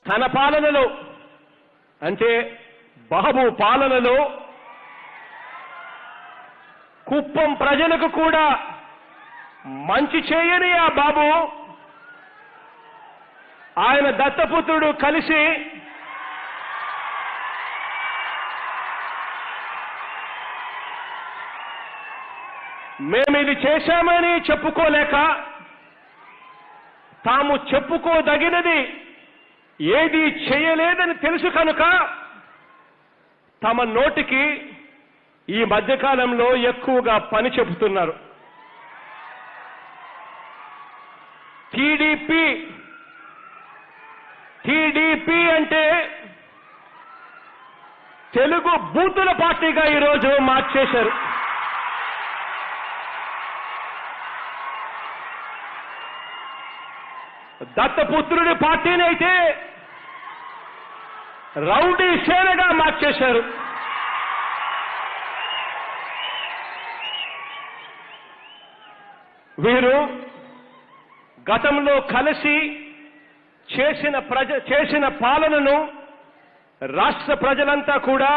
తన పాలనలో అంటే బాబు పాలనలో కుప్పం ప్రజలకు కూడా మంచి చేయని ఆ బాబు ఆయన దత్తపుత్రుడు కలిసి మేమిది చేశామని చెప్పుకోలేక తాము చెప్పుకోదగినది ఏది చేయలేదని తెలుసు కనుక తమ నోటికి ఈ మధ్యకాలంలో ఎక్కువగా పని చెబుతున్నారు. టీడీపీ అంటే తెలుగు బూతుల పార్టీగా ఈరోజు మార్చేశారు. దత్తపుత్రుడి పార్టీని అయితే రౌడీ సేనగా మార్చేశారు. వీరు గతంలో కలిసి చేసిన పాలనను రాష్ట్ర ప్రజలంతా కూడా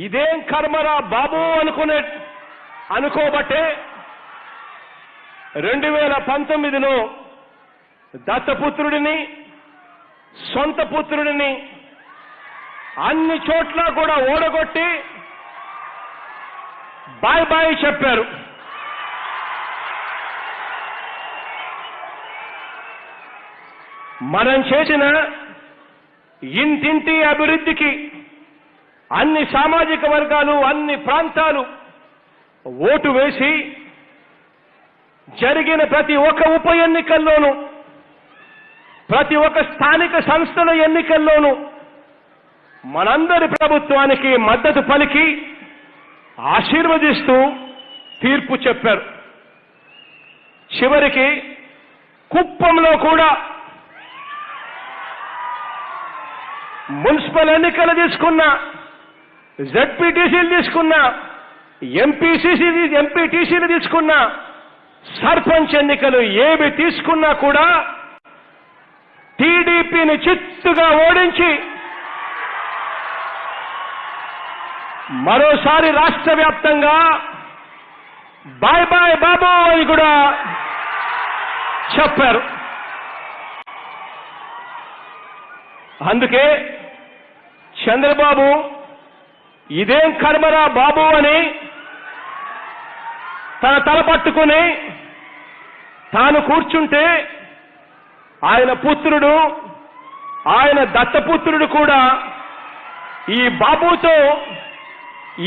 ఇదేం కర్మరా బాబు అనుకోబట్టే 2019లో దత్తపుత్రుడిని సొంత పుత్రుడిని అన్ని చోట్ల కూడా ఓడగొట్టి బాయ్ బాయ్ చెప్పారు. మనం చేసిన ఇంటింటి అభివృద్ధికి అన్ని సామాజిక వర్గాలు అన్ని ప్రాంతాలు ఓటు వేసి జరిగిన ప్రతి ఒక్క ఉప ఎన్నికల్లోనూ ప్రతి ఒక్క స్థానిక సంస్థల ఎన్నికల్లోనూ మనందరి ప్రభుత్వానికి మద్దతు పలికి ఆశీర్వదిస్తూ తీర్పు చెప్పారు. చివరికి కుప్పంలో కూడా మున్సిపల్ ఎన్నికలు తీసుకున్నా, జెడ్పీటీసీలు తీసుకున్నా, ఎంపీటీసీలు తీసుకున్నా, సర్పంచ్ ఎన్నికలు ఏవి తీసుకున్నా కూడా టీడీపీని చిత్తుగా ఓడించి మరోసారి రాష్ట్ర వ్యాప్తంగా బాయ్ బాయ్ బాబు అని కూడా చెప్పారు. అందుకే చంద్రబాబు ఇదేం కర్మరా బాబు అని తన తల పట్టుకుని తాను కూర్చుంటే ఆయన పుత్రుడు ఆయన దత్తపుత్రుడు కూడా ఈ బాబుతో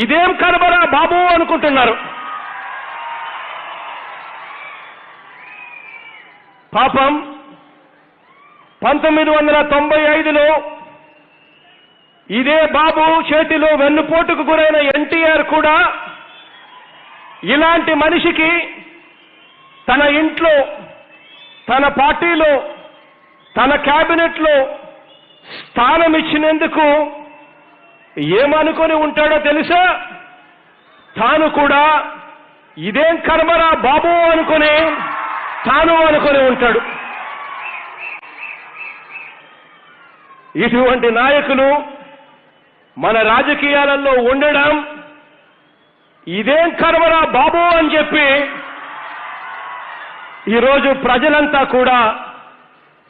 ఇదేం కర్మరా బాబు అనుకుంటున్నారు. పాపం 1995లో ఇదే బాబు చేతిలో వెన్నుపోటుకు గురైన ఎన్టీఆర్ కూడా ఇలాంటి మనిషికి తన ఇంట్లో తన పార్టీలో తన క్యాబినెట్లో స్థానం ఇచ్చినందుకు ఏమనుకొని ఉంటాడో తెలుసా? తాను కూడా ఇదేం కర్మరా బాబు అనుకొని ఉంటాడు. ఇటువంటి నాయకులు మన రాజకీయాలలో ఉండడం ఇదేం కర్మరా బాబు అని చెప్పి ఈరోజు ప్రజలంతా కూడా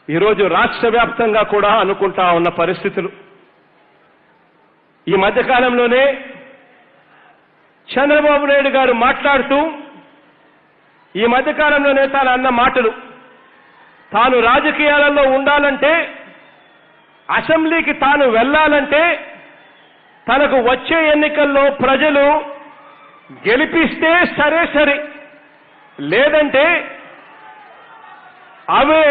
ఈరోజు రాష్ట్ర వ్యాప్తంగా కూడా అనుకుంటా ఉన్న పరిస్థితులు. ఈ మధ్యకాలంలోనే చంద్రబాబు నాయుడు గారు మాట్లాడుతూ ఈ మధ్యకాలంలోనే తాను అన్న మాటలు, తాను రాజకీయాలలో ఉండాలంటే అసెంబ్లీకి తాను వెళ్ళాలంటే తనకు వచ్చే ఎన్నికల్లో ప్రజలు గెలిపిస్తే సరే, లేదంటే అవే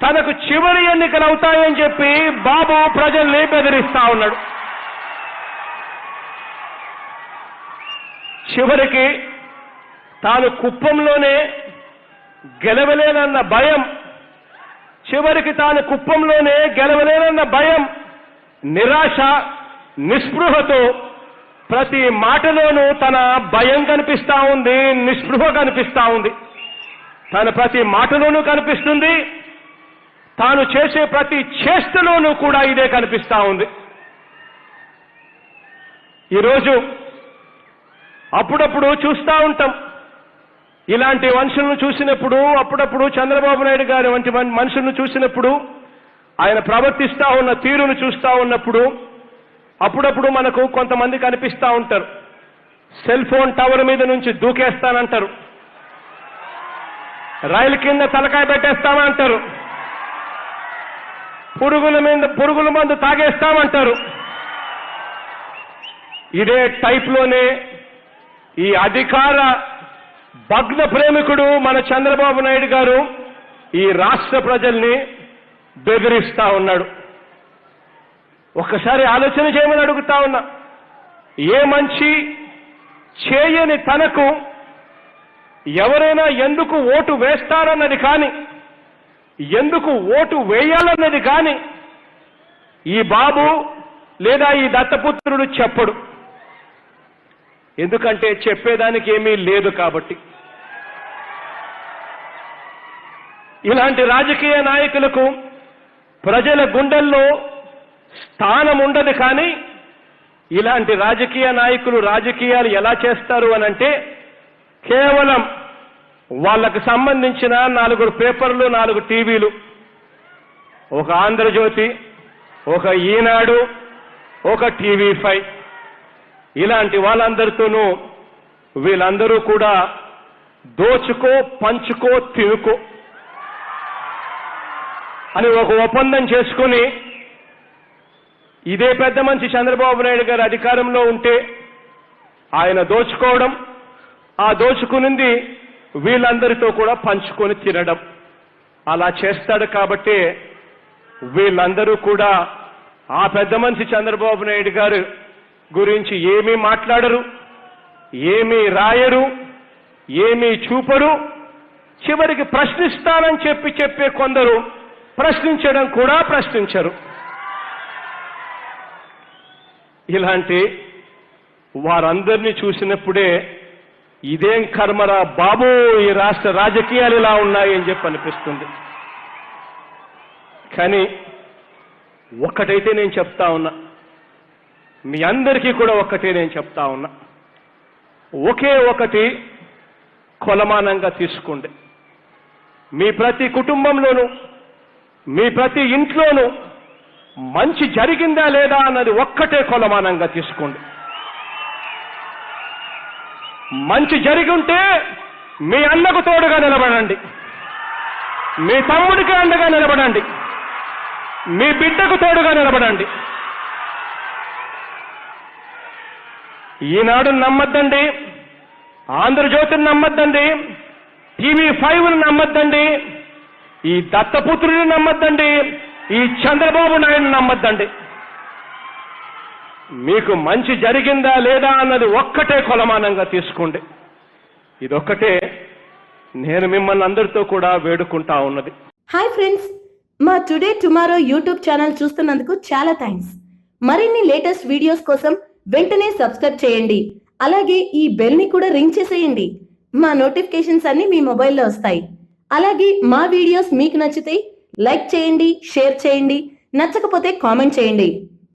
తనకు చివరి ఎన్నికలు అవుతాయని చెప్పి బాబు ప్రజల్ని బెదిరిస్తా ఉన్నాడు. చివరికి తాను కుప్పంలోనే గెలవలేనన్న భయం, నిరాశ, నిస్పృహతో ప్రతి మాటలోనూ తన భయం కనిపిస్తా ఉంది, నిస్పృహ కనిపిస్తా ఉంది. తన ప్రతి మాటలోనూ కనిపిస్తుంది, తాను చేసే ప్రతి చేష్టలోనూ కూడా ఇదే కనిపిస్తా ఉంది. ఈరోజు అప్పుడప్పుడు చూస్తూ ఉంటాం, ఇలాంటి మనుషులను చూసినప్పుడు, అప్పుడప్పుడు చంద్రబాబు నాయుడు గారి వంటి మనుషులను చూసినప్పుడు, ఆయన ప్రవర్తిస్తూ ఉన్న తీరును చూస్తూ ఉన్నప్పుడు అప్పుడప్పుడు మనకు కొంతమంది కనిపిస్తూ ఉంటారు. సెల్ ఫోన్ టవర్ మీద నుంచి దూకేస్తానంటారు, రైలు కింద తలకాయ పెట్టేస్తామంటారు, పురుగుల మందు తాగేస్తామంటారు. ఇదే టైప్లోనే ఈ అధికార భగ్న ప్రేమికుడు మన చంద్రబాబు నాయుడు గారు ఈ రాష్ట్ర ప్రజల్ని బెదిరిస్తా ఉన్నాడు. ఒక్కసారి ఆలోచన చేయమని అడుగుతా ఉన్నా. ఏ మంచి చేయని తనకు ఎవరైనా ఎందుకు ఓటు వేస్తారన్నది కానీ, ఎందుకు ఓటు వేయాలన్నది కానీ ఈ బాబు లేదా ఈ దత్తపుత్రుడు చెప్పడు. ఎందుకంటే చెప్పేదానికి ఏమీ లేదు కాబట్టి. ఇలాంటి రాజకీయ నాయకులకు ప్రజల గుండెల్లో స్థానం ఉండదు. కానీ ఇలాంటి రాజకీయ నాయకులు రాజకీయాలు ఎలా చేస్తారు అనంటే, కేవలం వాళ్ళకు సంబంధించిన 4 పేపర్లు, 4 టీవీలు, ఒక ఆంధ్రజ్యోతి, ఒక ఈనాడు, ఒక TV5, ఇలాంటి వాళ్ళందరితోనూ వీళ్ళందరూ కూడా దోచుకో, పంచుకో, తినుకో అని ఒక ఒప్పందం చేసుకుని, ఇదే పెద్ద మనిషి చంద్రబాబు నాయుడు గారు అధికారంలో ఉంటే ఆయన దోచుకోవడం, ఆ దోచుకునింది వీళ్ళందరితో కూడా పంచుకొని తినడం, అలా చేస్తాడు. కాబట్టి వీళ్ళందరూ కూడా ఆ పెద్ద మనిషి చంద్రబాబు నాయుడు గారు గురించి ఏమీ మాట్లాడరు, ఏమీ రాయరు, ఏమీ చూపరు. చివరికి ప్రశ్నిస్తానని చెప్పే కొందరు ప్రశ్నించడం కూడా ప్రశ్నించరు. ఇలాంటి వారందరినీ చూసినప్పుడే ఇదేం కర్మరా బాబు, ఈ రాష్ట్ర రాజకీయాలు ఇలా ఉన్నాయని చెప్పి అనిపిస్తుంది. కానీ ఒక్కటైతే నేను చెప్తా ఉన్నా, మీ అందరికీ కూడా ఒక్కటే నేను చెప్తా ఉన్నా, ఒకే ఒకటి కొలమానంగా తీసుకోండి. మీ ప్రతి కుటుంబంలోనూ, మీ ప్రతి ఇంట్లోనూ మంచి జరిగిందా లేదా అన్నది ఒక్కటే కొలమానంగా తీసుకోండి. మంచి జరిగి ఉంటే మీ అన్నకు తోడుగా నిలబడండి, మీ తమ్ముడికి అండగా నిలబడండి, మీ బిడ్డకు తోడుగా నిలబడండి. ఈనాడు నమ్మద్దండి, ఆంధ్రజ్యోతిని నమ్మద్దండి, TV5ని నమ్మద్దండి, ఈ దత్తపుత్రుని నమ్మద్దండి, ఈ చంద్రబాబు నాయుడు నమ్మద్దండి. మీకు మంచి జరిగిందా లేదా అన్నది ఒక్కటే కొలమానంగా తీసుకోండి. ఇదొక్కటే నేను మిమ్మల్ని అందరితో కూడా వేడుకుంటా ఉన్నది. హాయ్ ఫ్రెండ్స్, మా టుడే టుమారో యూట్యూబ్ ఛానల్ చూస్తున్నందుకు చాలా థ్యాంక్స్. మరిన్ని లేటెస్ట్ వీడియోస్ కోసం వెంటనే సబ్స్క్రైబ్ చేయండి. అలాగే ఈ బెల్ ని కూడా రింగ్ చేసేయండి. మా నోటిఫికేషన్స్ అన్ని మీ మొబైల్లో వస్తాయి. అలాగే మా వీడియోస్ మీకు నచ్చితే లైక్ చేయండి, షేర్ చేయండి, నచ్చకపోతే కామెంట్ చేయండి.